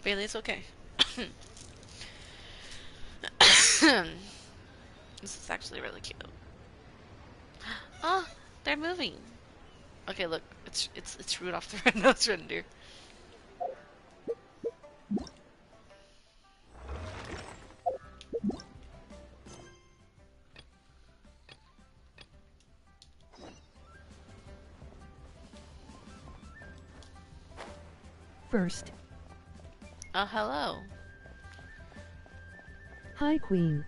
Bailey, it's okay. This is actually really cute. Oh, they're moving. Okay, look, it's Rudolph the Red-Nosed Reindeer. First. Oh, hello. Hi, Queen.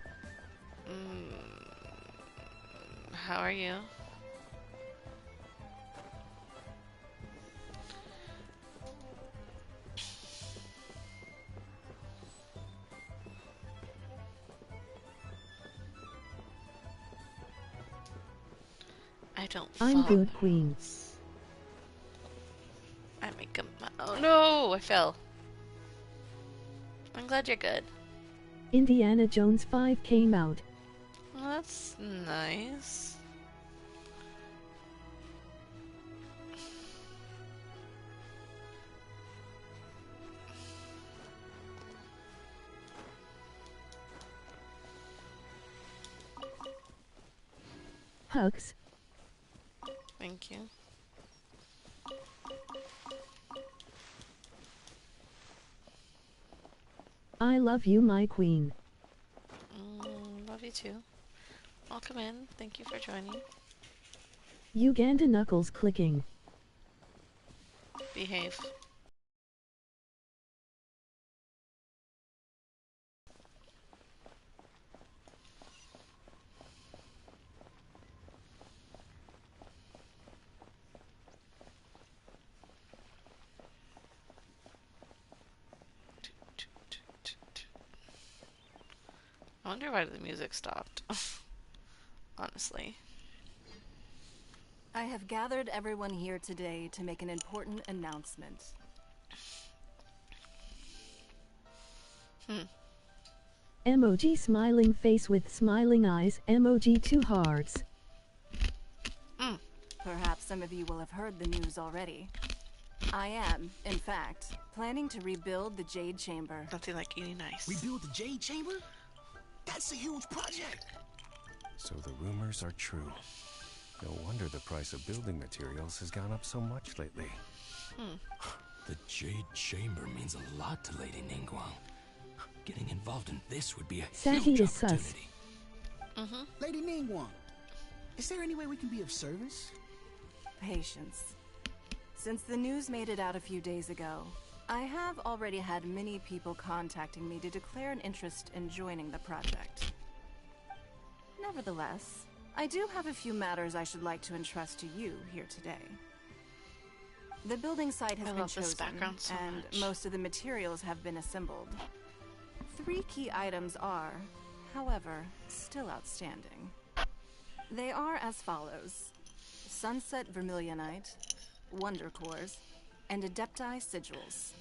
How are you? I don't I'm follow. good, Queen. I make a. Oh no, I fell. I'm glad you're good. Indiana Jones 5 came out. Well, that's nice. Hugs. Thank you. I love you, my queen. Love you too. Welcome in. Thank you for joining. Uganda knuckles clicking. Behave. I wonder why the music stopped. Honestly. I have gathered everyone here today to make an important announcement. Emoji smiling face with smiling eyes. Emoji 2 hearts. Perhaps some of you will have heard the news already. I am, in fact, planning to rebuild the Jade Chamber. Nothing like eating ice. Rebuild the Jade Chamber? That's a huge project. So the rumors are true. No wonder the price of building materials has gone up so much lately. The Jade Chamber means a lot to Lady Ningguang. Getting involved in this would be a Sahi huge is sus. opportunity. Lady Ningguang, is there any way we can be of service? Patience. Since the news made it out a few days ago, I have already had many people contacting me to declare an interest in joining the project. Nevertheless, I do have a few matters I should like to entrust to you here today. The building site has I been love this chosen, background so and much. most of the materials have been assembled. 3 key items are, however, still outstanding. They are as follows: Sunset Vermilionite, Wonder Cores, and Adepti Sigils.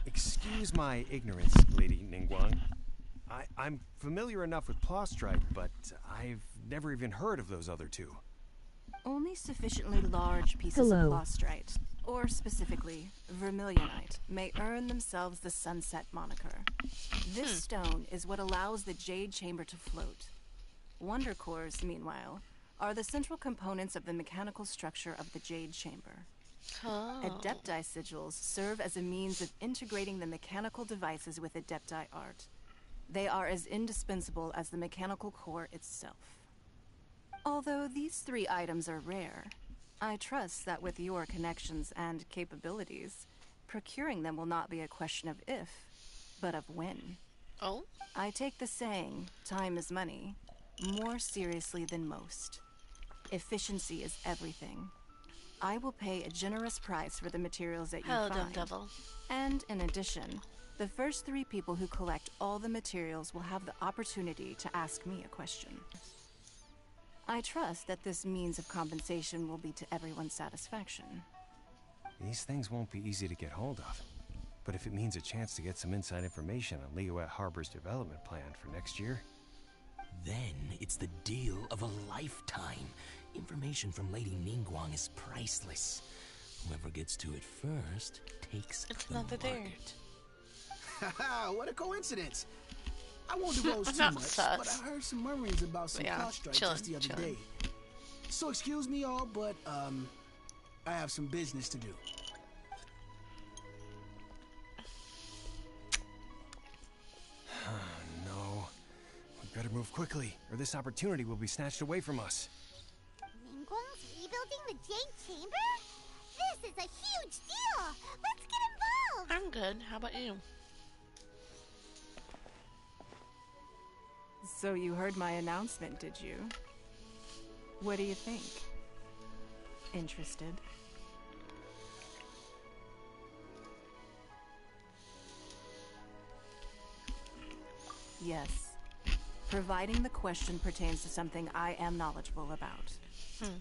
Excuse my ignorance, Lady Ningguang. I'm familiar enough with Plostrite, but I've never even heard of those other two. Only sufficiently large pieces Hello. of Plostrite, or specifically Vermilionite, may earn themselves the Sunset moniker. This stone is what allows the Jade Chamber to float. Wonder Cores, meanwhile, are the central components of the mechanical structure of the Jade Chamber. Adepti Sigils serve as a means of integrating the mechanical devices with Adepti art. They are as indispensable as the mechanical core itself. Although these 3 items are rare, I trust that with your connections and capabilities, procuring them will not be a question of if, but of when. Oh? I take the saying, time is money, more seriously than most. Efficiency is everything. I will pay a generous price for the materials that you Hello, find. Dumb Devil. And in addition, the first 3 people who collect all the materials will have the opportunity to ask me a question. I trust that this means of compensation will be to everyone's satisfaction. These things won't be easy to get hold of. But if it means a chance to get some inside information on Liyuet Harbor's development plan for next year... Then it's the deal of a lifetime. Information from Lady Ningguang is priceless. Whoever gets to it first takes It's the another there. market. Haha, what a coincidence. I won't divulge I'm too not much, sus. but I heard some murmurings about some Yeah, plot strike chillin', just the other chillin'. day. So excuse me all, but I have some business to do. No. We better move quickly, or this opportunity will be snatched away from us. Ningguang's rebuilding the Jade Chamber? This is a huge deal! Let's get involved! I'm good. How about you? So you heard my announcement, did you? What do you think? Interested? Yes. Providing the question pertains to something I am knowledgeable about. Really?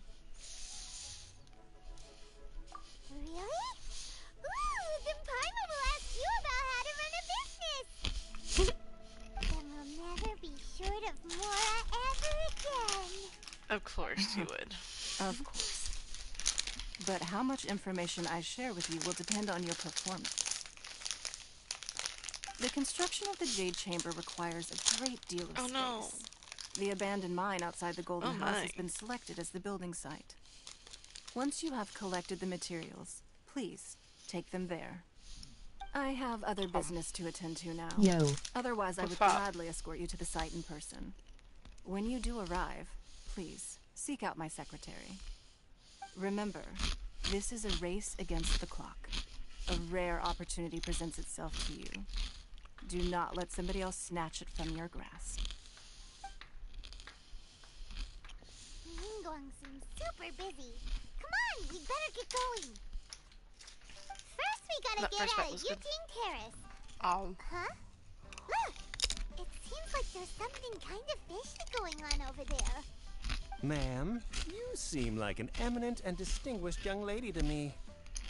Ooh, then Paimon will ask you about how to run a business! Then we'll never be short of Mora ever again! Of course you would. Of course. But how much information I share with you will depend on your performance. The construction of the Jade Chamber requires a great deal of Oh, space. no. The abandoned mine outside the Golden Oh, House my. has been selected as the building site. Once you have collected the materials, please take them there. I have other business to attend to now. Yo. Otherwise, I would What's up? gladly escort you to the site in person. When you do arrive, please seek out my secretary. Remember, this is a race against the clock. A rare opportunity presents itself to you. Do not let somebody else snatch it from your grasp. Ningguang seems super busy. Come on, we better get going! First, we gotta That get first part out of was good. Yujing Terrace. Oh. Huh? Look! It seems like there's something kind of fishy going on over there. Ma'am, you seem like an eminent and distinguished young lady to me.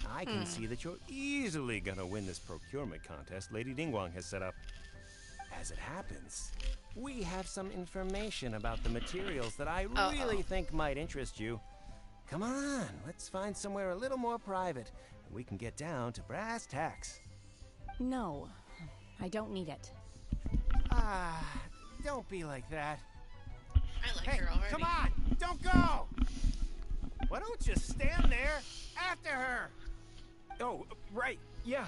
I can see that you're easily gonna win this procurement contest Lady Ningguang has set up. As it happens, we have some information about the materials that I really think might interest you. Come on, let's find somewhere a little more private, and we can get down to brass tacks. No, I don't need it. Ah, don't be like that. I like Hey, her already. come on! Don't go! Why don't you stand there after her? Oh, right, yeah.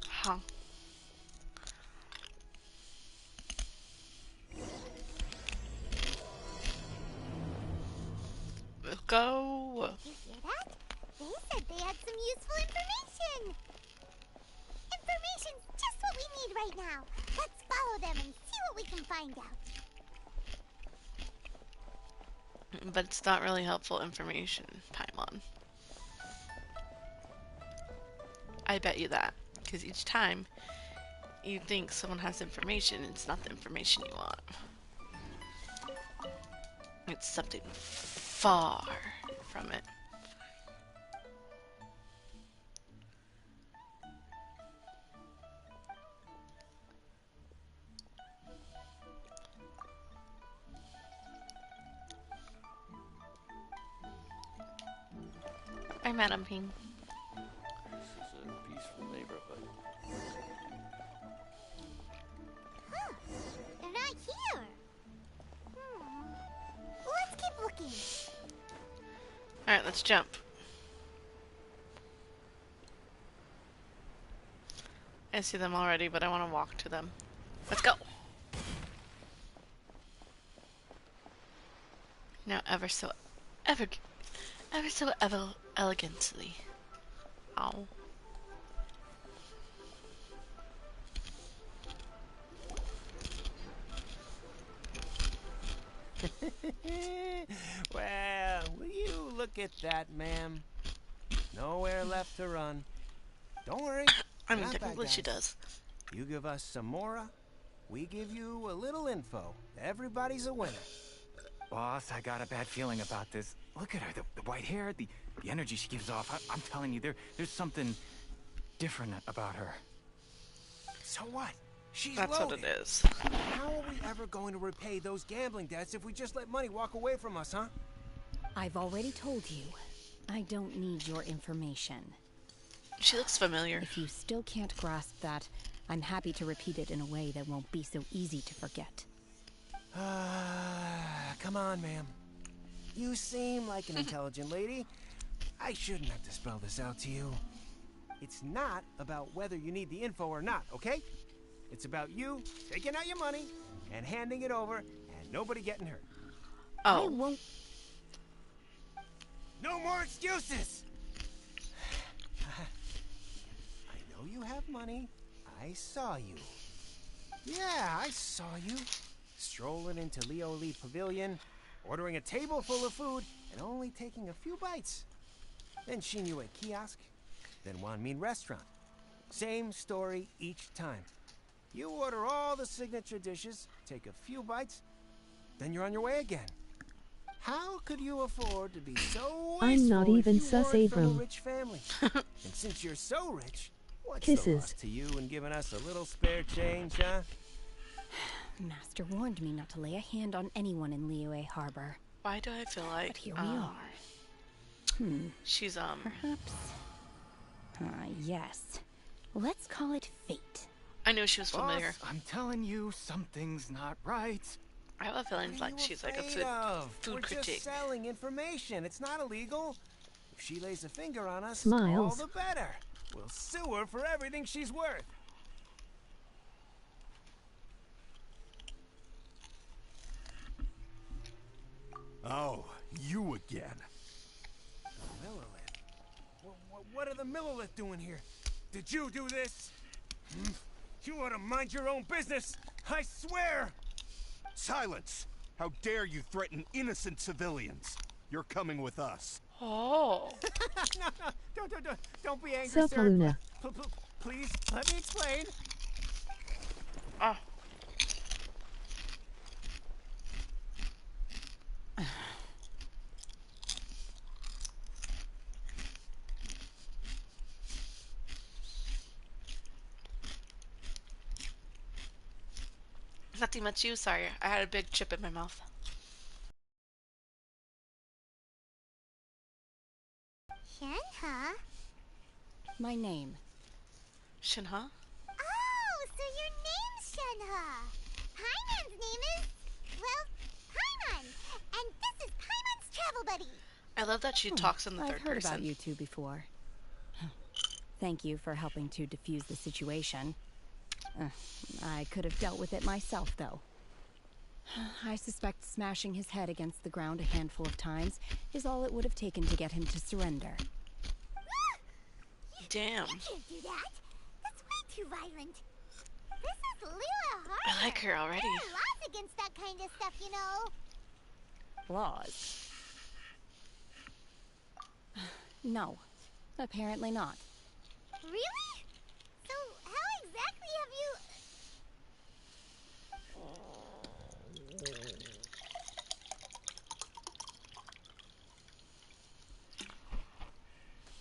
Huh. Let's go. Did you hear that? They said they had some useful information! Information's just what we need right now. Let's follow them and see what we can find out. But it's not really helpful information, Paimon. I bet you that. Because each time you think someone has information, it's not the information you want. It's something far from it. Hi, Madam Ping. This is a peaceful neighborhood. Huh. They're not here. Let's keep looking. Alright, let's jump. I see them already, but I want to walk to them. Let's go! Now ever so elegantly. Ow. Well, will you look at that, ma'am? Nowhere left to run. Don't worry. I mean, not bad technically she guys. does. You give us some Mora, we give you a little info. Everybody's a winner. Boss, I got a bad feeling about this. Look at her, the white hair, the energy she gives off. I'm telling you, there's something different about her. So what? She's That's loaded. what it is. How are we ever going to repay those gambling debts if we just let money walk away from us, huh? I've already told you, I don't need your information. She looks familiar. If you still can't grasp that, I'm happy to repeat it in a way that won't be so easy to forget. Come on, ma'am. You seem like an intelligent lady. I shouldn't have to spell this out to you. It's not about whether you need the info or not, okay? It's about you taking out your money and handing it over and nobody getting hurt. I Oh. won't. No more excuses! I know you have money. I saw you. Yeah, I saw you. Strolling into Leo Lee Pavilion, ordering a table full of food, and only taking a few bites. Then Shinue Kiosk, then Wanmin Restaurant. Same story each time. You order all the signature dishes, take a few bites, then you're on your way again. How could you afford to be so wasteful I'm not even if you sus weren't from a Abram. rich family? And since you're so rich, what's the Kisses. loss to you in giving us a little spare change, huh? Master warned me not to lay a hand on anyone in Liyue Harbor. Why do I feel like But here we are. she's Perhaps. Yes. Let's call it fate. I knew she was familiar. Boss, I'm telling you, something's not right. I have a feeling What are like you she's like a afraid of? food We're critic. just selling information. It's not illegal. If she lays a finger on us, Smiles. all the better. We'll sue her for everything she's worth. Oh, you again. Millilith? What are the Millilith doing here? Did you do this? You ought to mind your own business. I swear. Silence! How dare you threaten innocent civilians? You're coming with us. Oh. No, don't be angry, Sup, sir. Luna. Please, let me explain. Oh. Nothing much you, sorry. I had a big chip in my mouth. Shenhe? My name. Shinha? Oh, so your name's Shenhe. Paimon's name is, well, Paimon. And this is Paimon's travel buddy. I love that she talks in the I've third heard person. about you two before. Thank you for helping to defuse the situation. I could have dealt with it myself, though. I suspect smashing his head against the ground a handful of times is all it would have taken to get him to surrender. Damn. You can't do that. That's way too violent. This is Liyue Harbor. I like her already. There are laws against that kind of stuff, you know. Laws? No, apparently not. Really? So how exactly have you...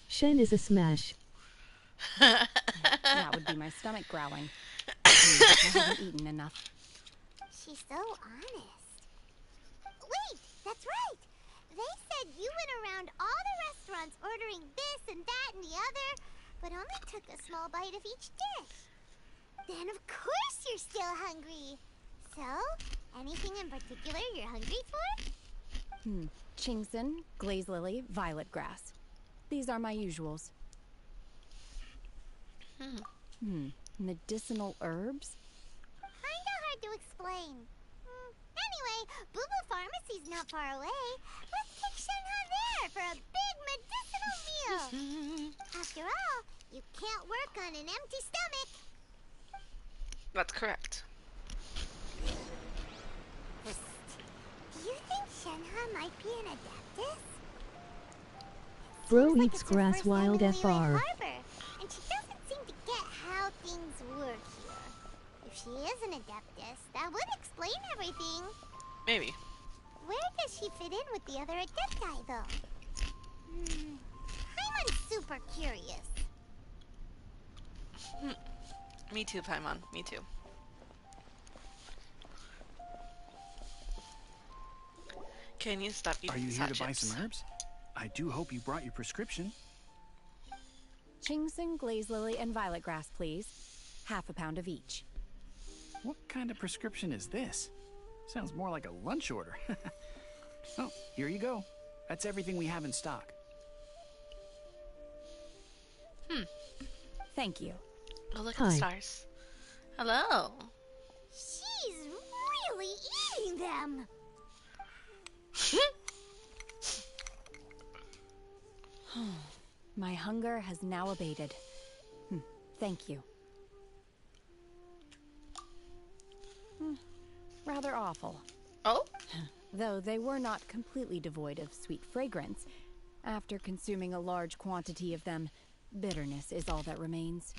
Shen is a smash. That would be my stomach growling. I haven't eaten enough. She's so honest. Wait, that's right. They said you went around all the restaurants ordering this and that and the other, but only took a small bite of each dish. Then of course you're still hungry. So, anything in particular you're hungry for? Chingson, glaze lily, violet grass. These are my usuals. Medicinal herbs? Kinda hard to explain. Anyway, Boo Boo Pharmacy's not far away. Let's take Shenhe there for a big medicinal meal. After all, you can't work on an empty stomach. That's correct. Do you think Shenhe might be an Adeptus? Bro Seems like eats it's her grass first wild time in Liyue FR. Harbor, and she doesn't seem to get how things work here. If she is an Adeptus, that would explain everything. Maybe. Where does she fit in with the other Adepti, though? I'm super curious. Me too, Paimon. Me too. Can you stop eating Are you these here hot to buy chips? some herbs? I do hope you brought your prescription. Chingsing, glaze lily, and violet grass, please. Half a pound of each. What kind of prescription is this? Sounds more like a lunch order. Oh, here you go. That's everything we have in stock. Thank you. Oh, look at Hi. the stars. Hello. She's really eating them. My hunger has now abated. Thank you. Rather awful. Oh? Though they were not completely devoid of sweet fragrance. After consuming a large quantity of them, bitterness is all that remains.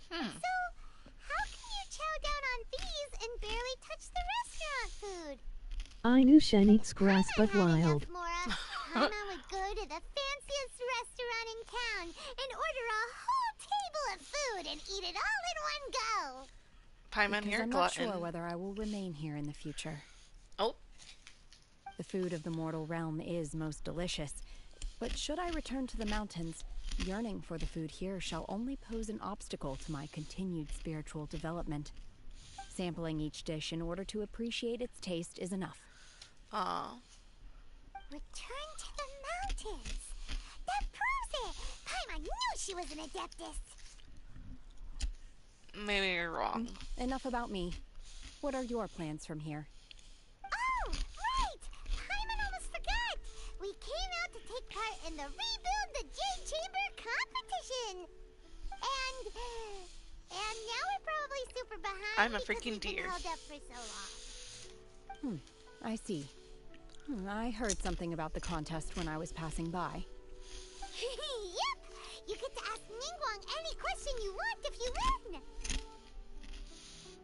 So, how can you chow down on these and barely touch the restaurant food? I knew Shen eats grass but Had enough, wild. Mora. Paimon would go to the fanciest restaurant in town and order a whole table of food and eat it all in one go. Paimon Because here, I'm not glutton. sure whether I will remain here in the future. Oh. The food of the mortal realm is most delicious, but should I return to the mountains, yearning for the food here shall only pose an obstacle to my continued spiritual development. Sampling each dish in order to appreciate its taste is enough. Aw. Return to the mountains. That proves it. Paimon knew she was an adeptus. Maybe you're wrong. Enough about me. What are your plans from here? Oh, right! Paimon almost forgot. We came out to take part in the Rebuild the Jade Chamber competition. And now we're probably super behind. I'm a because freaking we've been deer. held up for so long. I see. I heard something about the contest when I was passing by. Yep! You get to ask Ningguang any question you want if you win.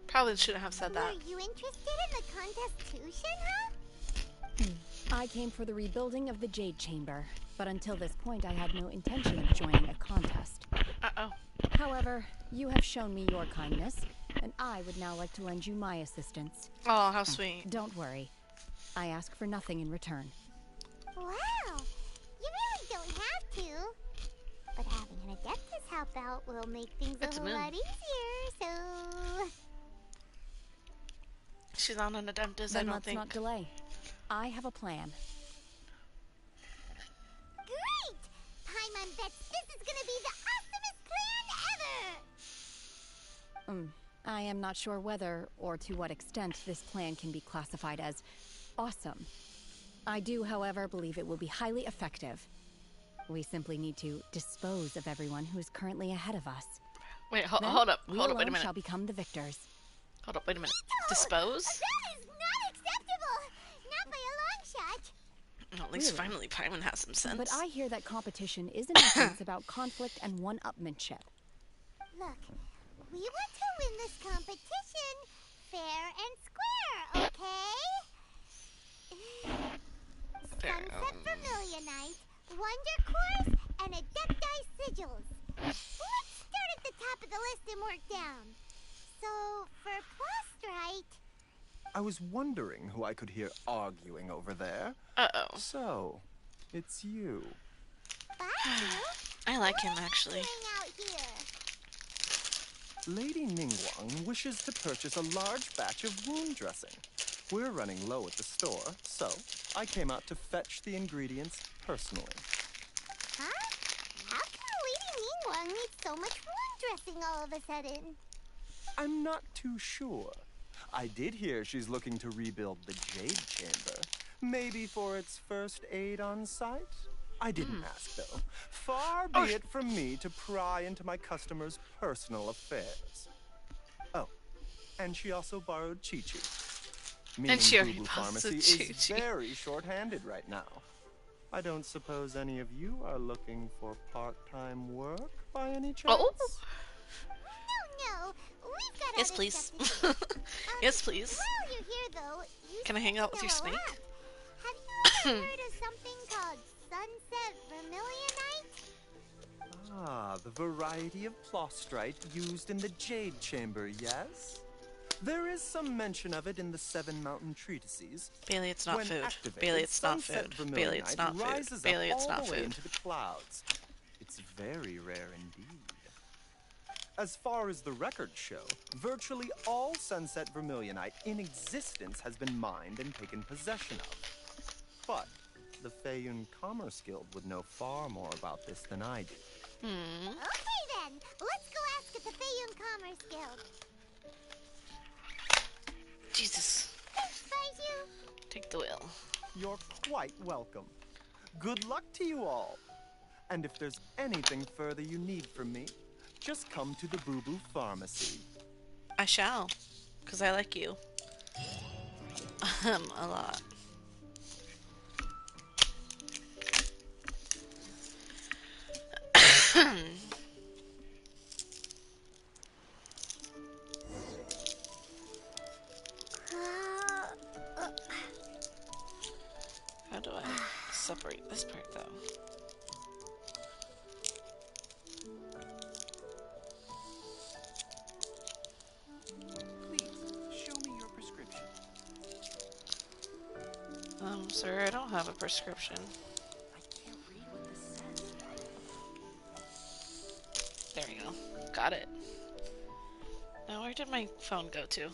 Probably shouldn't have said that. Were you interested in the contest too, Shenhe? I came for the rebuilding of the Jade Chamber, but until this point I had no intention of joining a contest. Uh-oh. However, you have shown me your kindness, and I would now like to lend you my assistance. Oh, how sweet. Don't worry. I ask for nothing in return. Wow! You really don't have to. But having an adeptus help out will make things It's a a whole moon. lot easier, so... She's not an adeptus, I Then don't let's think. not delay. I have a plan. Great! Paimon bets this is gonna be the awesomest plan ever! I am not sure whether or to what extent this plan can be classified as awesome. I do, however, believe it will be highly effective. We simply need to dispose of everyone who is currently ahead of us. Wait, Then hold up, we wait a alone minute. shall become the victors. Hold up, wait a minute. Dispose? That is not acceptable! Not by a long shot! Well, at least Really? finally Paimon has some sense. But I hear that competition is in essence about conflict and one-upmanship. Look, we want to win this competition fair and square, okay? Sunset Vermilionite, Wonder Cores, and Adepti Sigils. Let's start at the top of the list and work down. So, for Plostrite... I was wondering who I could hear arguing over there. Uh-oh. So, it's you. I like him, actually. Out here. Lady Ningguang wishes to purchase a large batch of wound dressing. We're running low at the store, so I came out to fetch the ingredients personally. Huh? How come Lady Ningguang needs so much wound dressing all of a sudden? I'm not too sure. I did hear she's looking to rebuild the Jade Chamber. Maybe for its first aid on site? I didn't ask, though. Far be it from me to pry into my customers' personal affairs. Oh, and she also borrowed Chi-Chi. Meaning she already Boo Boo borrowed Pharmacy is Chi-Chi. very short-handed right now. I don't suppose any of you are looking for part-time work by any chance? Oh! No, we've got Yes, other please. stuff to do. Yes, please. While you're here, though, you Can I hang out with know your a snake? lot. Have you ever heard of something called Sunset Vermilionite? Ah, the variety of plostrite used in the Jade Chamber, yes? There is some mention of it in the Seven Mountain Treatises. Bailey, it's not When food. activated, Bailey, it's not sunset food. Bailey, it's vermilionite not food. rises Bailey, up it's all not the way food. into the clouds. It's very rare indeed. As far as the records show, virtually all sunset vermilionite in existence has been mined and taken possession of. But the Feiyun Commerce Guild would know far more about this than I do. Okay then, let's go ask at the Feiyun Commerce Guild. Jesus. Thanks, Baiju. Take the wheel. You're quite welcome. Good luck to you all. And if there's anything further you need from me, just come to the Boo Boo Pharmacy. I shall. Because I like you. A lot. How do I separate this part though? Please, show me your prescription. Sir, I don't have a prescription. I can't read what this says. There we go. Got it. Now, where did my phone go to?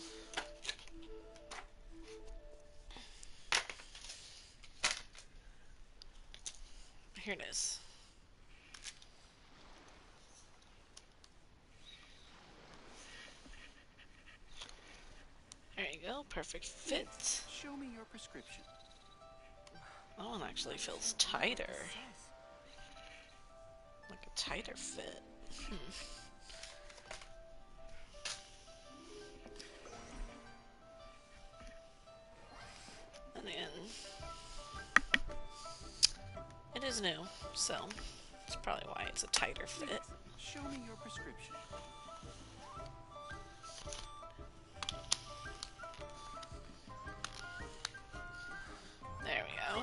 Here it is. There you go. Perfect fit. Show me your prescription. That one actually feels tighter. Like a tighter fit. And then it is new, so that's probably why it's a tighter fit. Show me your prescription. There we go.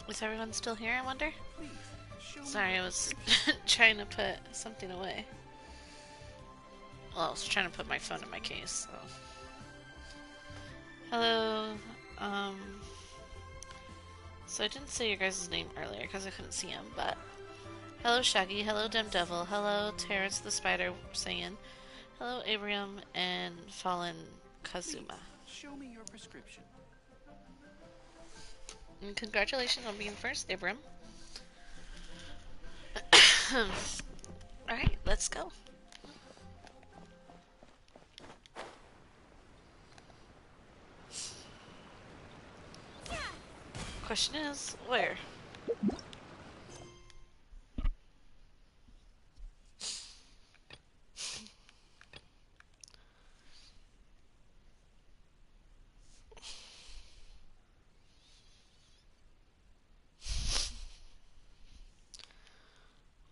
Is everyone still here, I wonder? Sorry, I was trying to put something away. Well, I was trying to put my phone in my case, so. Hello, so I didn't say your guys' name earlier because I couldn't see him, but hello Shaggy, hello Dem Devil, hello Terrence the Spider Saiyan, hello Abraham, and Fallen Kazuma. Show me your prescription. And congratulations on being first, Abraham. Alright, let's go. Question is, where?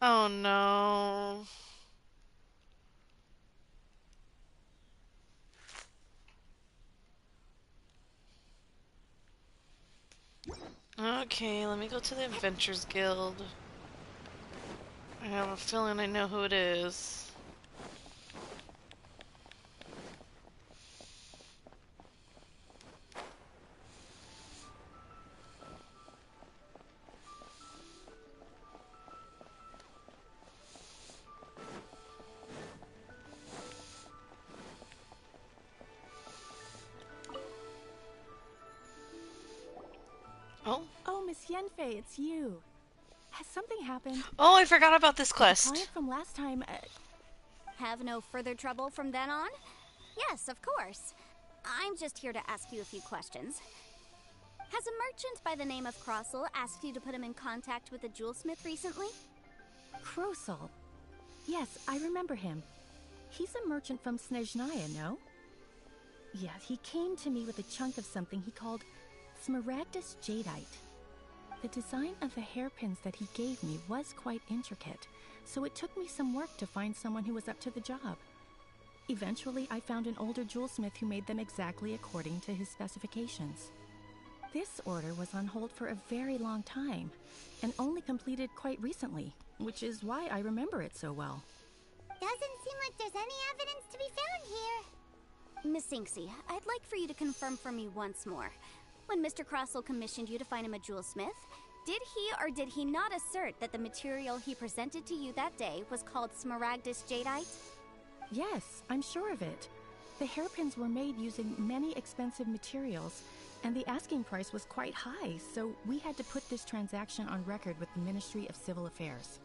Oh no. Okay, let me go to the Adventures Guild. I have a feeling I know who it is. Oh, Miss Yenfei, it's you. Has something happened? Oh, I forgot about this The quest. client from last time, Have no further trouble from then on? Yes, of course. I'm just here to ask you a few questions. Has a merchant by the name of Crossel asked you to put him in contact with a jewelsmith recently? Krosel. Yes, I remember him. He's a merchant from Snezhnaya, no? Yeah, he came to me with a chunk of something he called Smaragdus Jadeite. The design of the hairpins that he gave me was quite intricate, so it took me some work to find someone who was up to the job. Eventually, I found an older jewelsmith who made them exactly according to his specifications. This order was on hold for a very long time, and only completed quite recently, which is why I remember it so well. Doesn't seem like there's any evidence to be found here. Miss Inksy, I'd like for you to confirm for me once more. When Mr. Crossell commissioned you to find him a jewelsmith, did he or did he not assert that the material he presented to you that day was called Smaragdus Jadeite? Yes, I'm sure of it. The hairpins were made using many expensive materials, and the asking price was quite high, so we had to put this transaction on record with the Ministry of Civil Affairs.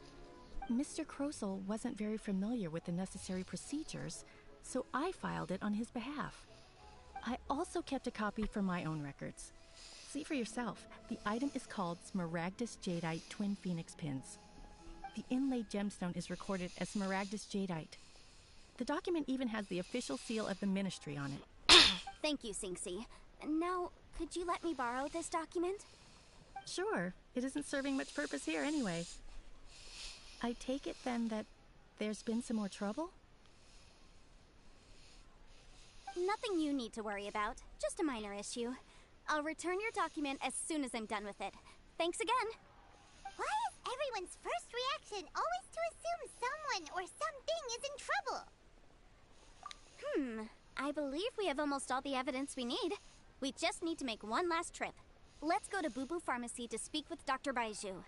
Mr. Crossell wasn't very familiar with the necessary procedures, so I filed it on his behalf. I also kept a copy for my own records. See for yourself, the item is called Smaragdus Jadeite Twin Phoenix Pins. The inlaid gemstone is recorded as Smaragdus Jadeite. The document even has the official seal of the Ministry on it. Thank you, Sinksy. Now, could you let me borrow this document? Sure, it isn't serving much purpose here anyway. I take it then that there's been some more trouble? Nothing you need to worry about, just a minor issue. I'll return your document as soon as I'm done with it. Thanks again. Why is everyone's first reaction always to assume someone or something is in trouble? I believe we have almost all the evidence we need. We just need to make one last trip. Let's go to Boo Boo Pharmacy to speak with Dr. Baiju.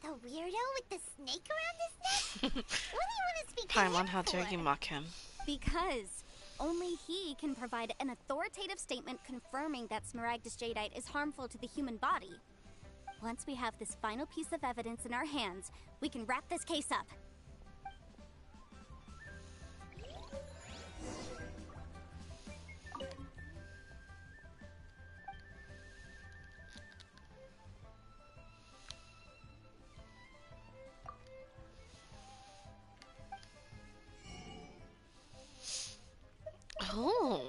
The weirdo with the snake around his neck? What do you want to speak to Paimon, him how dare for? you mock him? Because only he can provide an authoritative statement confirming that Smaragdus Jadeite is harmful to the human body. Once we have this final piece of evidence in our hands, we can wrap this case up. Oh.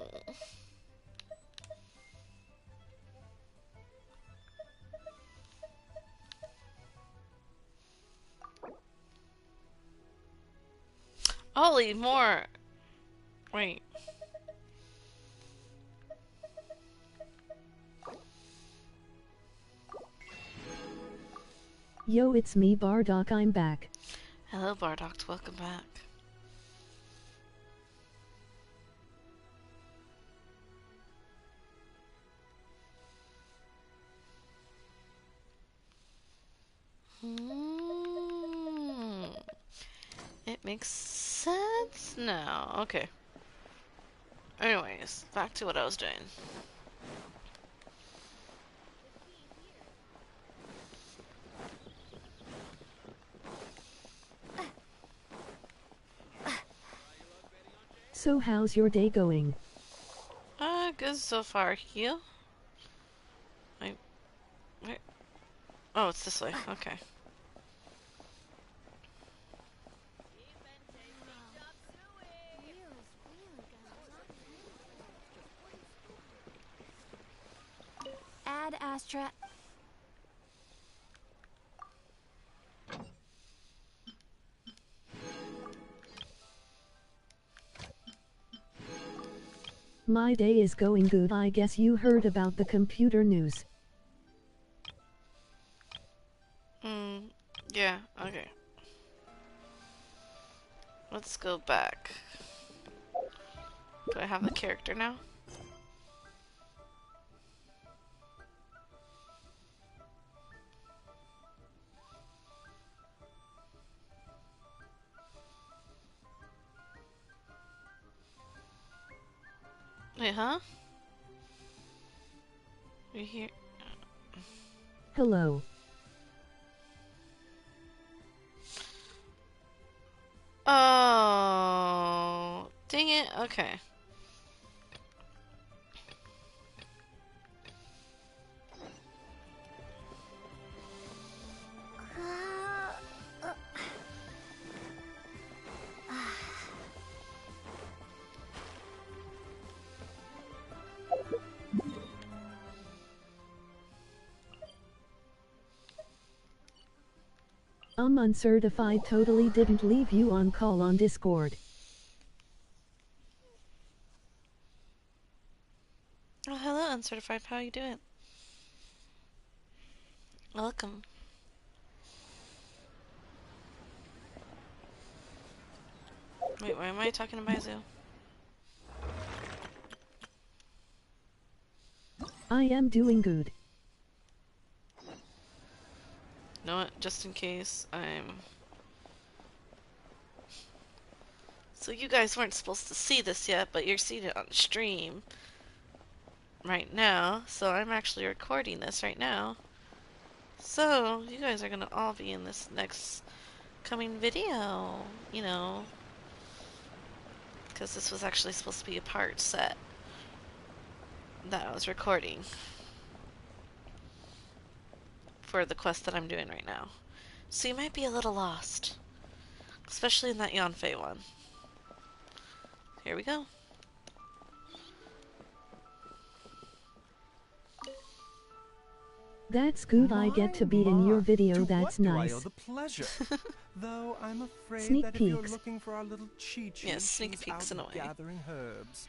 Ollie, more. Wait. Yo, it's me, Bardock, I'm back. Hello, Bardock. Welcome back. It makes sense now. Okay. Anyways, back to what I was doing. So how's your day going? Good so far. You? Wait. Oh, it's this way. Okay. Add Astra. My day is going good. I guess you heard about the computer news. Yeah, okay. Let's go back. Do I have the character now? Wait, huh? You here? Hello. Oh, dang it. Okay. Uncertified totally didn't leave you on call on Discord. Uncertified. How you doing? Welcome. Wait, why am I talking to Baizu? I am doing good. Know what? Just in case I'm... So you guys weren't supposed to see this yet, but you're seeing it on stream right now. So I'm actually recording this right now. So you guys are gonna all be in this next coming video, you know, because this was actually supposed to be a part set that I was recording for the quest that I'm doing right now. So you might be a little lost, especially in that Yanfei one. Here we go. That's good. I get to be in your video. That's nice. I owe the pleasure. Though I'm afraid Sneak that if you're peeks. looking for our little Chi-Chi, Yes, sneak she's peeks in a out way. gathering herbs.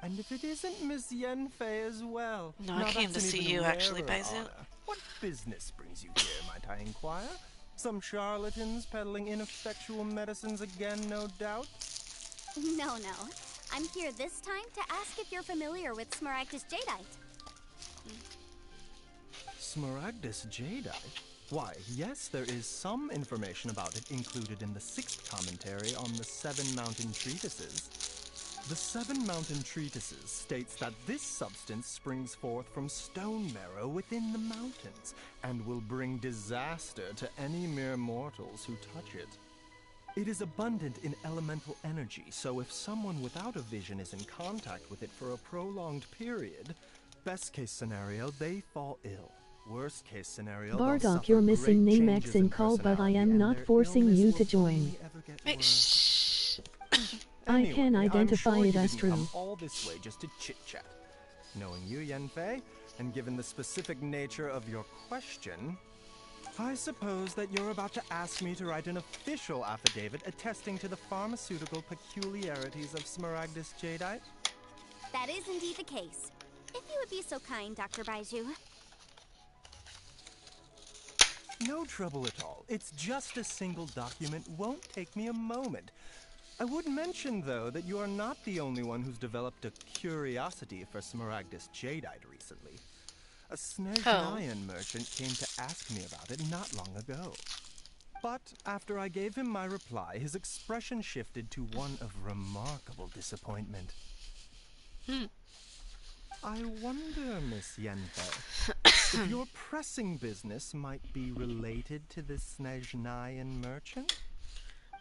And if it isn't Miss Yanfei as well. No, I now came to that's an see even you actually, rarer Baizu. honor. What business brings you here, might I inquire? Some charlatans peddling ineffectual medicines again, no doubt? No. I'm here this time to ask if you're familiar with Smaragdus Jadeite. Smaragdus Jadeite? Why, yes, there is some information about it included in the 6th commentary on the 7 Mountain Treatises. The 7 Mountain Treatises states that this substance springs forth from stone marrow within the mountains, and will bring disaster to any mere mortals who touch it. It is abundant in elemental energy, so if someone without a vision is in contact with it for a prolonged period, best case scenario, they fall ill. Worst case scenario, they'll Bardock, suffer you're missing great name changes X in call, but I personality, am and not their forcing illness you will to join. only ever get Wait, worse. shh. I can Anyway, identify I'm sure it you as didn't come true. all this way just to chit-chat. Knowing you, Yanfei, and given the specific nature of your question, I suppose that you're about to ask me to write an official affidavit attesting to the pharmaceutical peculiarities of Smaragdus Jadeite? That is indeed the case. If you would be so kind, Dr. Baizu. No trouble at all. It's just a single document. Won't take me a moment. I would mention, though, that you are not the only one who's developed a curiosity for Smaragdus Jadeite recently. A Snezhnayan merchant came to ask me about it not long ago. But after I gave him my reply, his expression shifted to one of remarkable disappointment. I wonder, Miss Yanfei, if your pressing business might be related to this Snezhnayan merchant?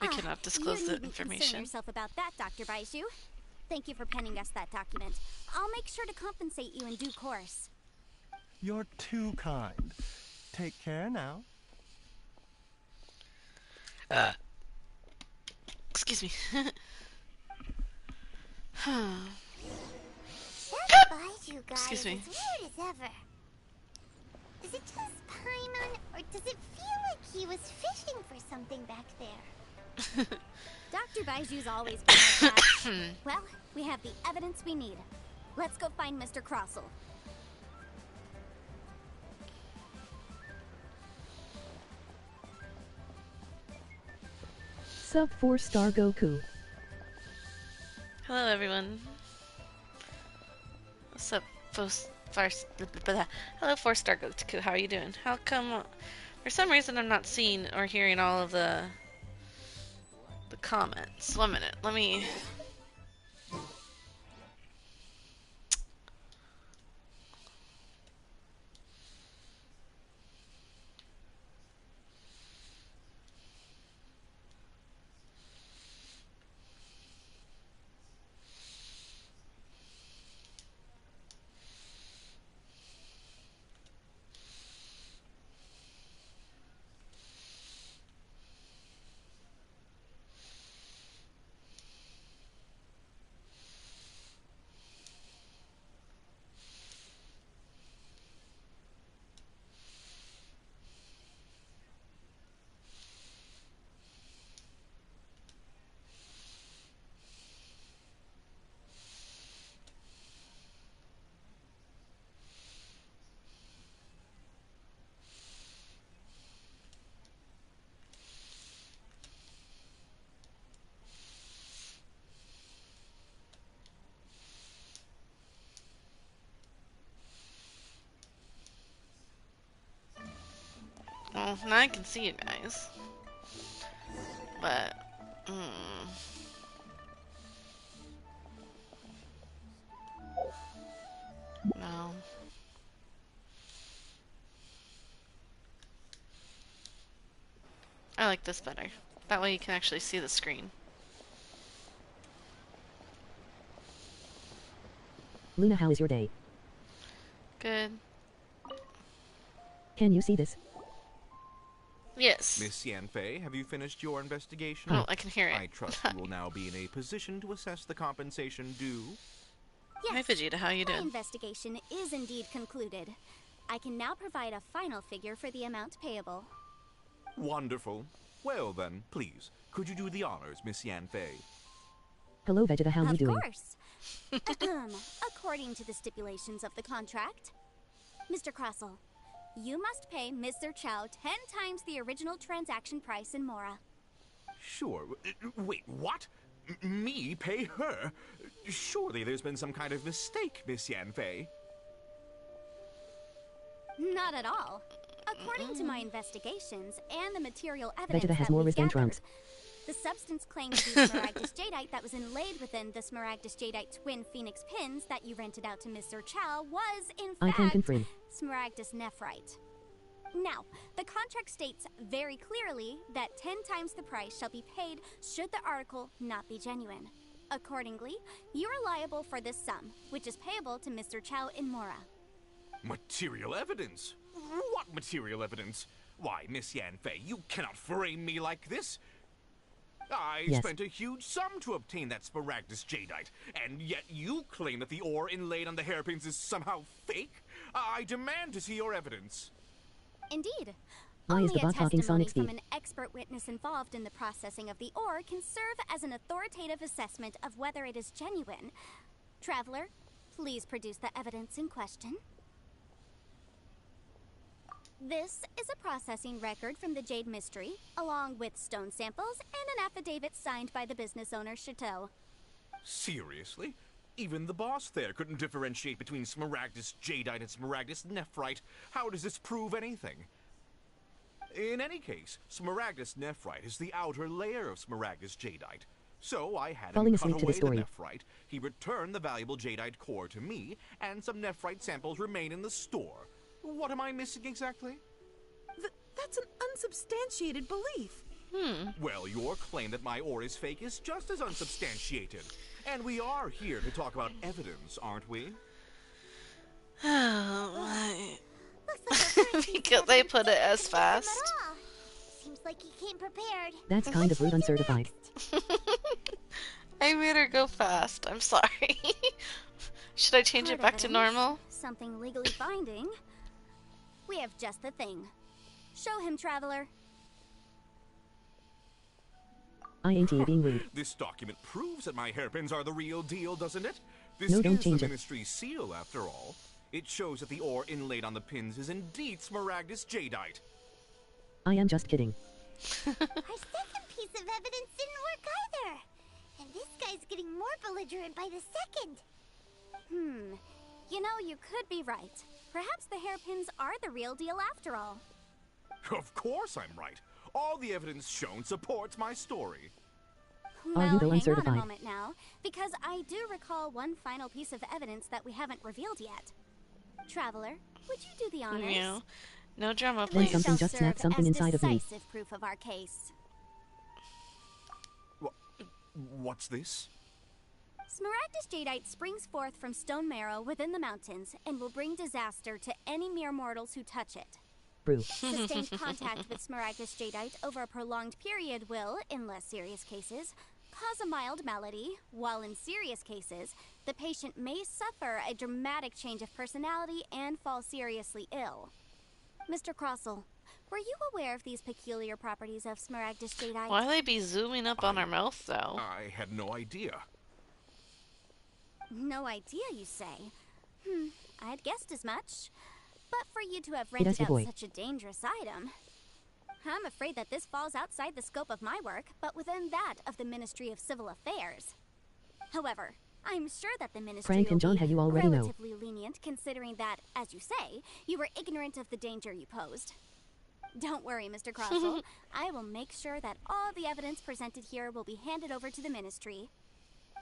We cannot disclose you that needn't concern information. yourself about that, Dr. Baizu. Thank you for penning us that document. I'll make sure to compensate you in due course. You're too kind. Take care now. Excuse me. That Baizu guy Excuse is me. as weird as ever. Is it just Paimon, or does it feel like he was fishing for something back there? Dr. Baizu's always been like that. Well, we have the evidence we need. Let's go find Mr. Crossel. Sub 4-star Goku. Hello, everyone. What's up, Hello, 4-star Goku. How are you doing? How come, for some reason, I'm not seeing or hearing all of the comments? 1 minute. Let me. Oh, now I can see you guys. But, no. I like this better. That way you can actually see the screen. Luna, how is your day? Good. Can you see this? Yes. Miss Yanfei, have you finished your investigation? Oh, I can hear it. I trust you will now be in a position to assess the compensation due. Yes, Hi, Vegeta. How you my doing? investigation is indeed concluded. I can now provide a final figure for the amount payable. Wonderful. Well then, please, could you do the honors, Miss Yanfei? Hello, Vegeta, how you doing? Of course. According to the stipulations of the contract, Mr. Crossell, you must pay Ms. Zerchow 10 times the original transaction price in Mora. Sure. Wait, what? Me pay her? Surely there's been some kind of mistake, Miss Yanfei. Not at all. According to my investigations and the material evidence Vegeta has that more we've risk than gathered, Trunks. the substance claimed to be Smaragdus Jadeite that was inlaid within the Smaragdus Jadeite twin phoenix pins that you rented out to Ms. Zerchow was, in I can fact, confirm. Smaragdus Nephrite. Now, the contract states very clearly that 10 times the price shall be paid should the article not be genuine. Accordingly, you are liable for this sum, which is payable to Mr. Chow in Mora. Material evidence? What material evidence? Why, Miss Yanfei, you cannot frame me like this. I Yes. spent a huge sum to obtain that Smaragdus Jadeite, and yet you claim that the ore inlaid on the hairpins is somehow fake? I demand to see your evidence. Indeed. Why is Only the a bot talking testimony Sonic from speed? an expert witness involved in the processing of the ore can serve as an authoritative assessment of whether it is genuine. Traveler, please produce the evidence in question. This is a processing record from the Jade Mystery, along with stone samples and an affidavit signed by the business owner, Chateau. Seriously? Even the boss there couldn't differentiate between Smaragdus Jadeite and Smaragdus Nephrite. How does this prove anything? In any case, Smaragdus Nephrite is the outer layer of Smaragdus Jadeite. So I had Falling him asleep cut to away the story. the Nephrite, he returned the valuable Jadeite core to me, and some Nephrite samples remain in the store. What am I missing exactly? That's an unsubstantiated belief. Well, your claim that my ore is fake is just as unsubstantiated. And we are here to talk about evidence, aren't we? Oh my. Because they put it as fast. Seems like he came prepared. That's kind of rude uncertified. I made her go fast. I'm sorry. Should I change it Hard back to evidence, normal? Something legally binding. We have just the thing. Show him, Traveler. I ain't being rude. This document proves that my hairpins are the real deal, doesn't it? This No, don't is the change it. Ministry's seal, after all. It shows that the ore inlaid on the pins is indeed Smaragdus Jadeite. I am just kidding. Our second piece of evidence didn't work either. And this guy's getting more belligerent by the second. You know, you could be right. Perhaps the hairpins are the real deal after all. Of course I'm right. All the evidence shown supports my story. Are you Well, though hang on a uncertified? moment now, because I do recall one final piece of evidence that we haven't revealed yet. Traveler, would you do the honors? Yeah. No drama, Then please. something Shall just snapped serve something as inside of me. decisive proof of our case. What's this? Smaragdus Jadeite springs forth from stone marrow within the mountains and will bring disaster to any mere mortals who touch it. Brew. Sustained contact with Smaragdus Jadeite over a prolonged period will, in less serious cases, cause a mild malady, while in serious cases, the patient may suffer a dramatic change of personality and fall seriously ill. Mr. Crossell, were you aware of these peculiar properties of Smaragdus Jadeite? Why they be zooming up on our mouth, though? I had no idea. No idea, you say? I had guessed as much. But for you to have Hey, that's rented your out boy. such a dangerous item, I'm afraid that this falls outside the scope of my work, but within that of the Ministry of Civil Affairs. However, I'm sure that the Ministry Frank and will John, be how you already know. relatively lenient, considering that, as you say, you were ignorant of the danger you posed. Don't worry, Mr. Crossell. I will make sure that all the evidence presented here will be handed over to the Ministry.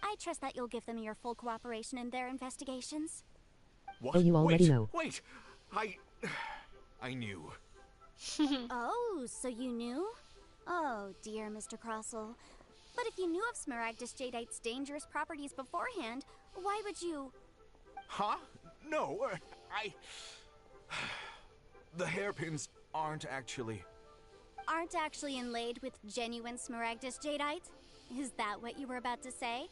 I trust that you'll give them your full cooperation in their investigations. What? Oh, you already know. Wait! I knew. Oh, so you knew? Oh, dear, Mr. Crossell. But if you knew of Smaragdus Jadeite's dangerous properties beforehand, why would you... Huh? No, The hairpins aren't actually inlaid with genuine Smaragdus Jadeite? Is that what you were about to say?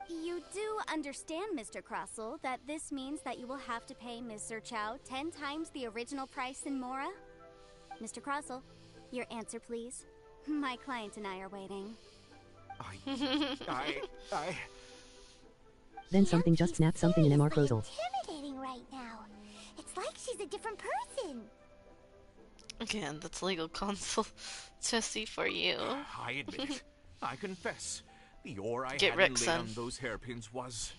You do understand, Mr. Crossell, that this means that you will have to pay Ms. Zerchow 10 times the original price in Mora? Mr. Crossell, your answer, please. My client and I are waiting. Then something just snapped something in MR Crozal. Intimidating right now. It's like she's a different person. Again, that's legal counsel. Jesse, for you. I admit it. I confess. The ore I Get had Rick, laid son. on those hairpins was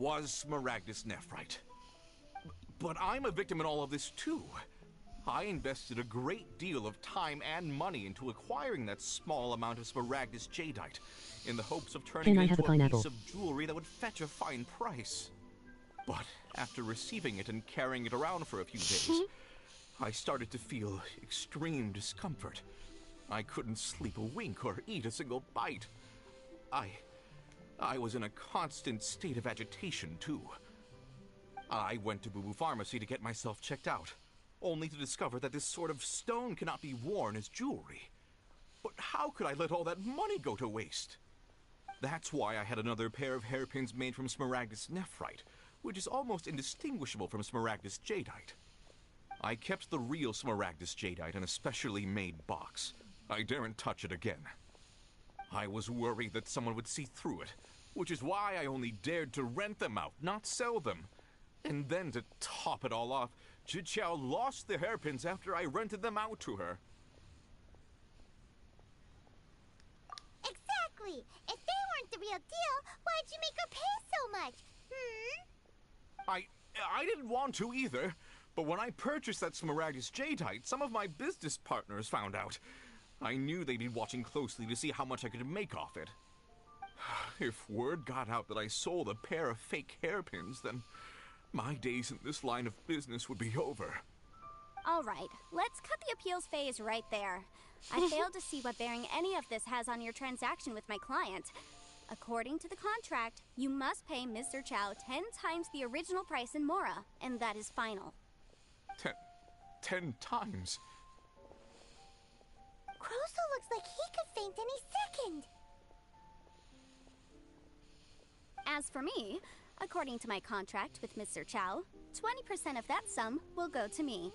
Smaragdus Nephrite. But I'm a victim in all of this too. I invested a great deal of time and money into acquiring that small amount of Smaragdus Jadeite, in the hopes of turning Can I it have into a a pineapple? piece of jewelry that would fetch a fine price. But after receiving it and carrying it around for a few days, I started to feel extreme discomfort. I couldn't sleep a wink or eat a single bite. I was in a constant state of agitation, too. I went to Boo Boo Pharmacy to get myself checked out, only to discover that this sort of stone cannot be worn as jewelry. But how could I let all that money go to waste? That's why I had another pair of hairpins made from Smaragdus Nephrite, which is almost indistinguishable from Smaragdus Jadeite. I kept the real Smaragdus Jadeite in a specially made box. I daren't touch it again. I was worried that someone would see through it, which is why I only dared to rent them out, not sell them. And then to top it all off, Zhiqiao lost the hairpins after I rented them out to her. Exactly. If they weren't the real deal, why'd you make her pay so much? I didn't want to either, but when I purchased that Smaragdus Jadeite, some of my business partners found out. I knew they'd be watching closely to see how much I could make off it. If word got out that I sold a pair of fake hairpins, then my days in this line of business would be over. All right, let's cut the appeals phase right there. I failed to see what bearing any of this has on your transaction with my client. According to the contract, you must pay Ms. Zerchow 10 times the original price in Mora, and that is final. 10 times? Crozal looks like he could faint any second. As for me, according to my contract with Ms. Zerchow, 20% of that sum will go to me.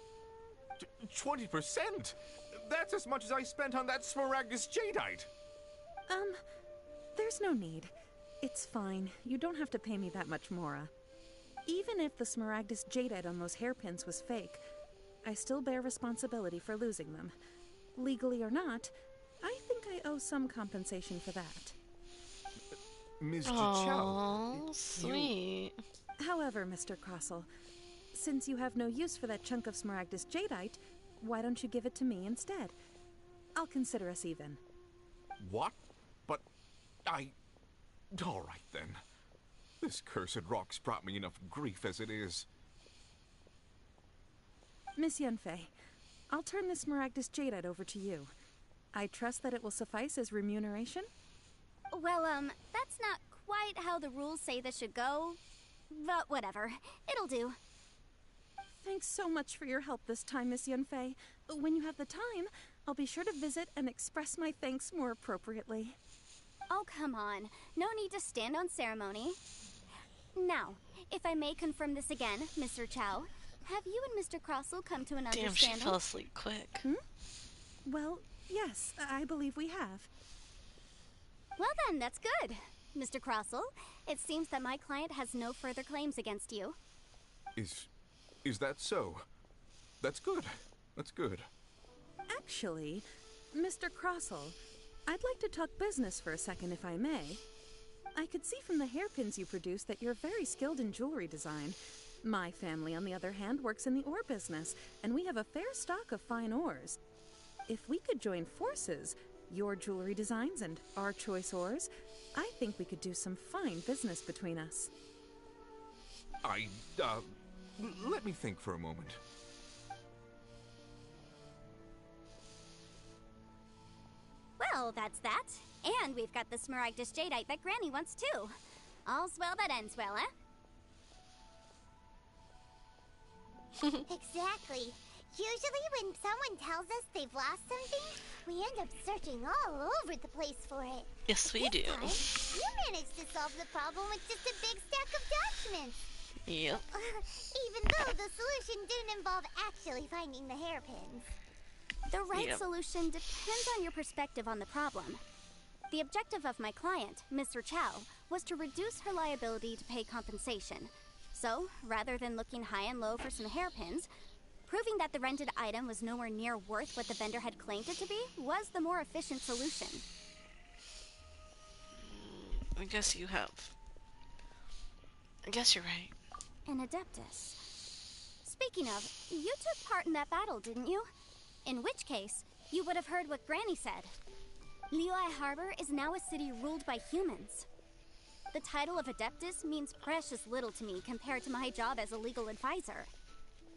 20%? That's as much as I spent on that Smaragdus Jadeite. There's no need. It's fine. You don't have to pay me that much, Mora. Even if the Smaragdus Jadeite on those hairpins was fake, I still bear responsibility for losing them. Legally or not, I think I owe some compensation for that. Ms. Oh, Zhiqiao, sweet. However, Mr. Crossell, since you have no use for that chunk of Smaragdus Jadeite, why don't you give it to me instead? I'll consider us even. What? But all right then. This cursed rock's brought me enough grief as it is. Miss Yunfei, I'll turn this Smaragdus Jadeite over to you. I trust that it will suffice as remuneration? Well, that's not quite how the rules say this should go. But whatever. It'll do. Thanks so much for your help this time, Miss Yunfei. When you have the time, I'll be sure to visit and express my thanks more appropriately. Oh, come on. No need to stand on ceremony. Now, if I may confirm this again, Mr. Chow, have you and Mr. Crossell come to an Damn, understanding? she fell asleep quick. Well, yes, I believe we have. Well then, that's good. Mr. Crossell, it seems that my client has no further claims against you. Is that so? That's good. That's good. Actually, Mr. Crossell, I'd like to talk business for a second, if I may. I could see from the hairpins you produce that you're very skilled in jewelry design. My family, on the other hand, works in the ore business, and we have a fair stock of fine ores. If we could join forces, your jewelry designs and our choice ores, I think we could do some fine business between us. Let me think for a moment. Well, that's that. And we've got the Smaragdus Jadeite that Granny wants too. All's well that ends well, eh? Exactly. Usually when someone tells us they've lost something, we end up searching all over the place for it. Yes, we do. Time, you managed to solve the problem with just a big stack of documents. Yep. Even though the solution didn't involve actually finding the hairpins. The right solution depends on your perspective on the problem. The objective of my client, Mr. Chow, was to reduce her liability to pay compensation. So, rather than looking high and low for some hairpins, proving that the rented item was nowhere near worth what the vendor had claimed it to be was the more efficient solution. I guess you're right. An Adeptus. Speaking of, you took part in that battle, didn't you? In which case, you would have heard what Granny said. Liyue Harbor is now a city ruled by humans. The title of Adeptus means precious little to me compared to my job as a legal advisor.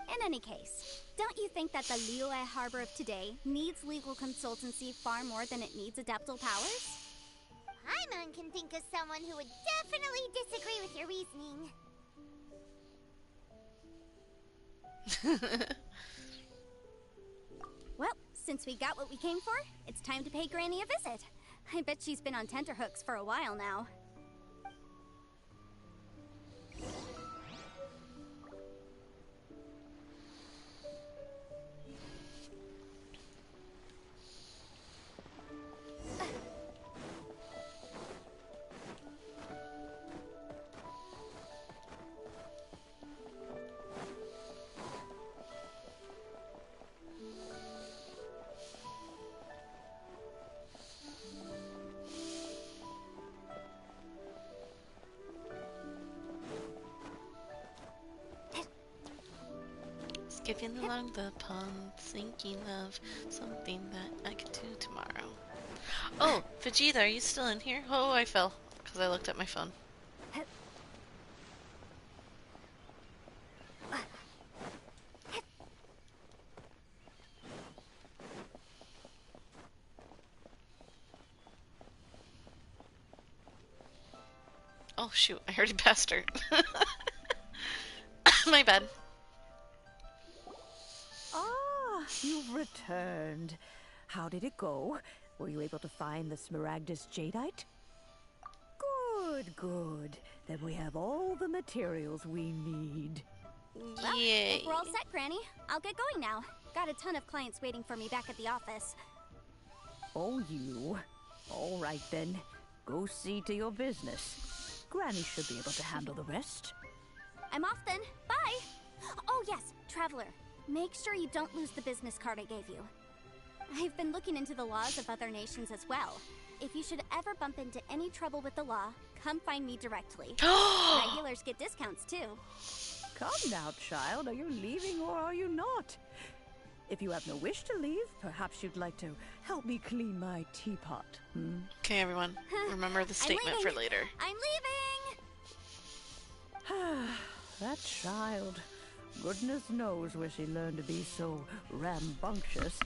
In any case, don't you think that the Liyue Harbor of today needs legal consultancy far more than it needs adeptal powers? Paimon can think of someone who would definitely disagree with your reasoning. Well, since we got what we came for, it's time to pay Granny a visit. I bet she's been on tenterhooks for a while now. Skipping along the pond, thinking of something that I could do tomorrow. Oh, Vegeta, are you still in here? Oh, I fell because I looked at my phone. Oh shoot, I already passed her. My bad. Ah, you've returned. How did it go? Were you able to find the Smaragdus Jadeite? Good, good. Then we have all the materials we need. Well, if we're all set, Granny, I'll get going now. Got a ton of clients waiting for me back at the office. Oh, you. All right, then. Go see to your business. Granny should be able to handle the rest. I'm off then. Bye! Oh yes, Traveler. Make sure you don't lose the business card I gave you. I've been looking into the laws of other nations as well. If you should ever bump into any trouble with the law, come find me directly. Regulars get discounts too. Come now, child. Are you leaving or are you not? If you have no wish to leave, perhaps you'd like to help me clean my teapot. Okay, everyone. Remember the statement for later. I'm leaving! That child. Goodness knows where she learned to be so rambunctious.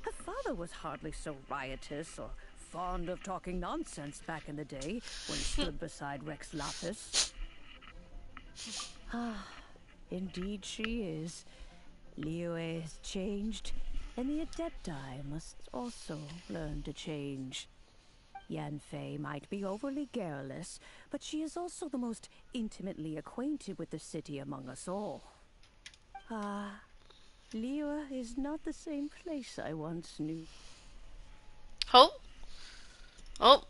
Her father was hardly so riotous or fond of talking nonsense back in the day when he stood beside Rex Lapis. Ah, indeed she is. Liyue has changed, and the Adepti must also learn to change. Yanfei might be overly garrulous, but she is also the most intimately acquainted with the city among us all. Ah, Liyue is not the same place I once knew. Oh! Oh!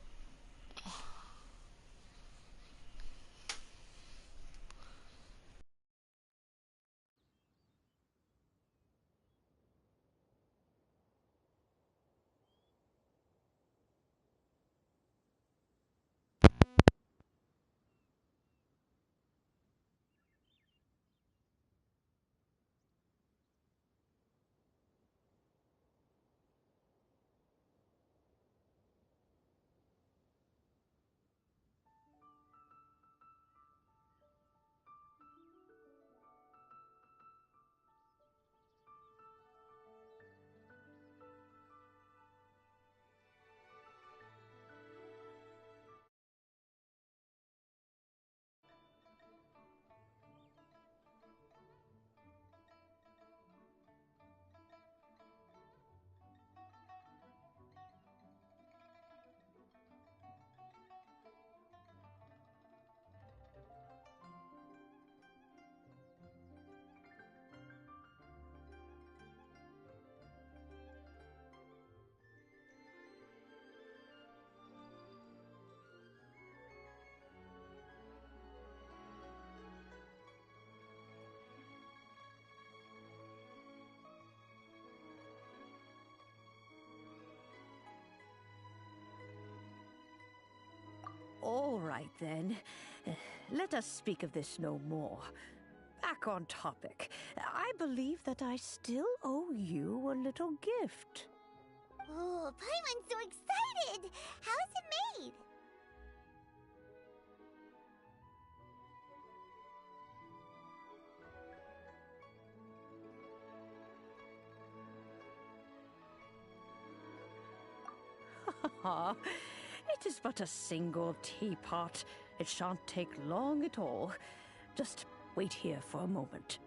right, then. Let us speak of this no more. Back on topic. I believe that I still owe you a little gift. Oh, Paimon's so excited! How is it made? It is but a single teapot. It shan't take long at all. Just wait here for a moment.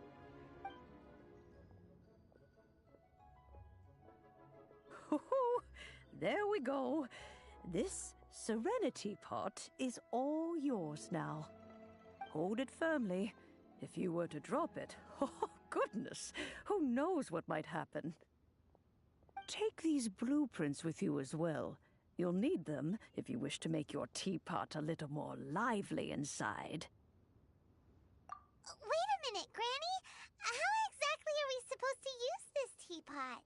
There we go. This Serenity Pot is all yours now. Hold it firmly. If you were to drop it, oh goodness, who knows what might happen. Take these blueprints with you as well. You'll need them if you wish to make your teapot a little more lively inside. Wait a minute, Granny! How exactly are we supposed to use this teapot?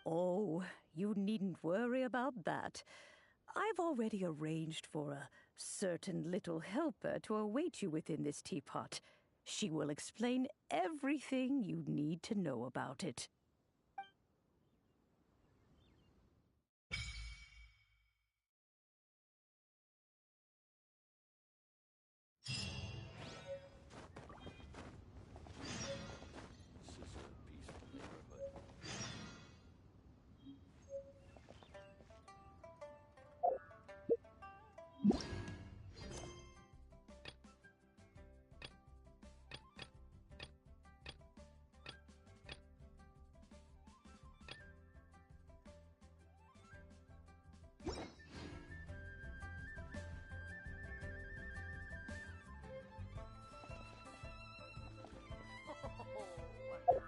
Oh, you needn't worry about that. I've already arranged for a certain little helper to await you within this teapot. She will explain everything you need to know about it. This is a peaceful neighborhood.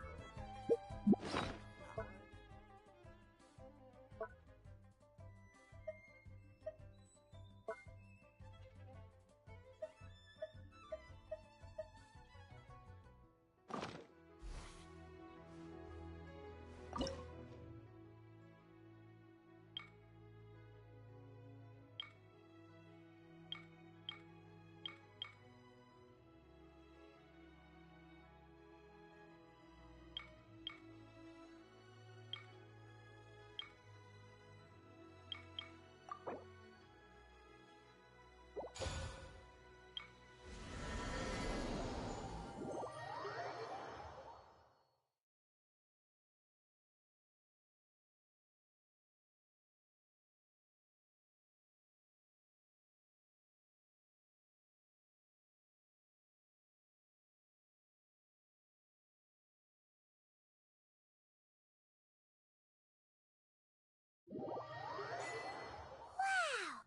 Wow!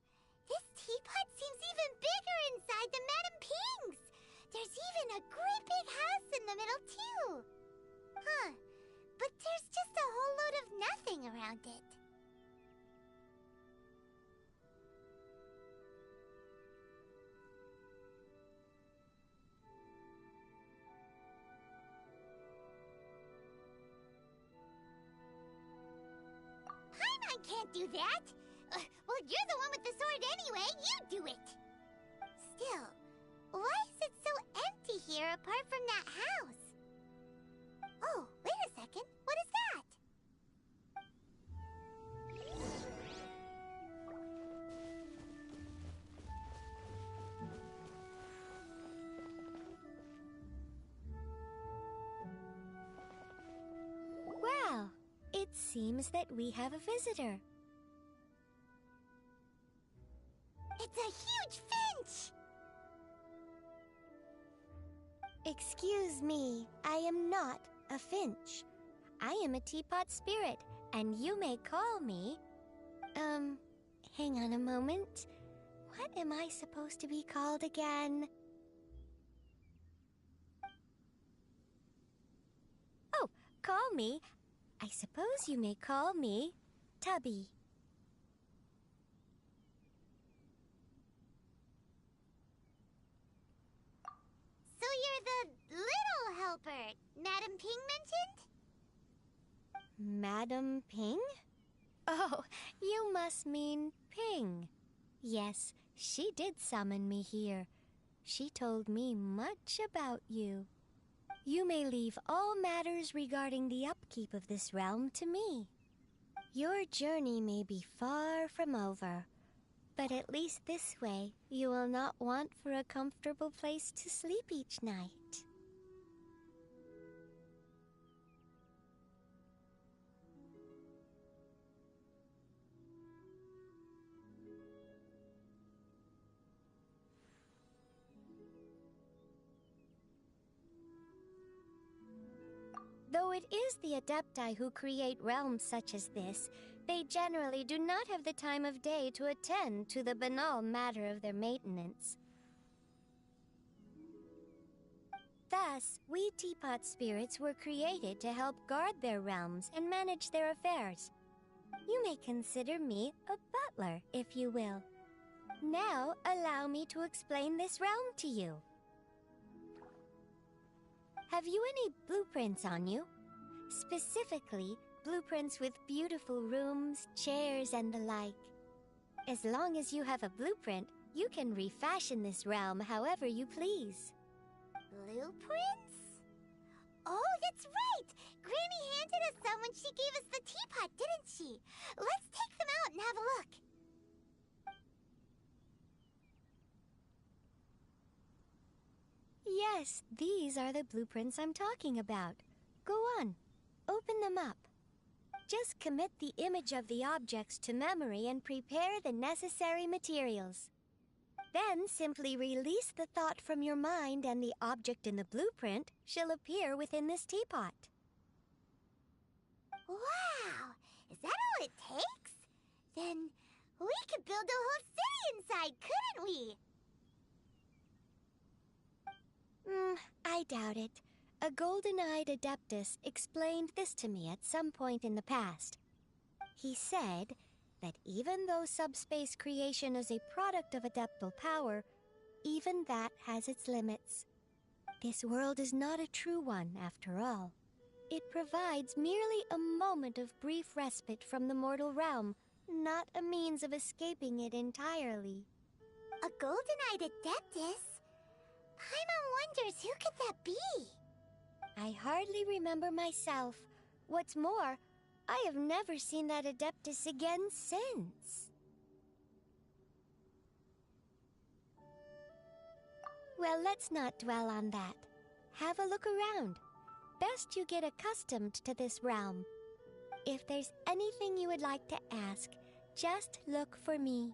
This teapot seems even bigger inside than Madame Ping's! There's even a great big house in the middle, too! Huh. But there's just a whole load of nothing around it. Paimon can't do that! Well, you're the one with the sword anyway. You do it! Still, why is it so empty here apart from that house? Oh, wait a second. What is that? Well, it seems that we have a visitor. It's a huge finch! Excuse me, I am not a finch. I am a teapot spirit, and you may call me... hang on a moment. What am I supposed to be called again? Oh, call me. I suppose you may call me Tubby. So you're the little helper Madame Ping mentioned? Madam Ping? Oh, you must mean Ping. Yes, She did summon me here. She told me much about you. You may leave all matters regarding the upkeep of this realm to me. Your journey may be far from over, but at least this way you will not want for a comfortable place to sleep each night. Though it is the Adepti who create realms such as this, they generally do not have the time of day to attend to the banal matter of their maintenance. Thus, we Teapot Spirits were created to help guard their realms and manage their affairs. You may consider me a butler, if you will. Now, allow me to explain this realm to you. Have you any blueprints on you? Specifically, blueprints with beautiful rooms, chairs, and the like. As long as you have a blueprint, you can refashion this realm however you please. Blueprints? Oh, that's right! Granny handed us some when she gave us the teapot, didn't she? Let's take them out and have a look. Yes, these are the blueprints I'm talking about. Go on, open them up. Just commit the image of the objects to memory and prepare the necessary materials. Then simply release the thought from your mind and the object in the blueprint shall appear within this teapot. Wow! Is that all it takes? Then we could build a whole city inside, couldn't we? I doubt it. A golden-eyed Adeptus explained this to me at some point in the past. He said that even though subspace creation is a product of adeptal power, even that has its limits. This world is not a true one, after all. It provides merely a moment of brief respite from the mortal realm, not a means of escaping it entirely. A golden-eyed Adeptus? Paimon wonders, who could that be? I hardly remember myself. What's more, I have never seen that Adeptus again since. Well, let's not dwell on that. Have a look around. Best you get accustomed to this realm. If there's anything you would like to ask, just look for me.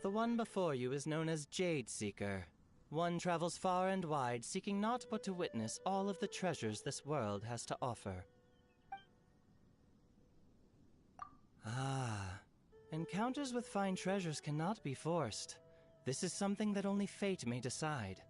The one before you is known as Jade Seeker. One travels far and wide, seeking naught but to witness all of the treasures this world has to offer. Ah, encounters with fine treasures cannot be forced. This is something that only fate may decide.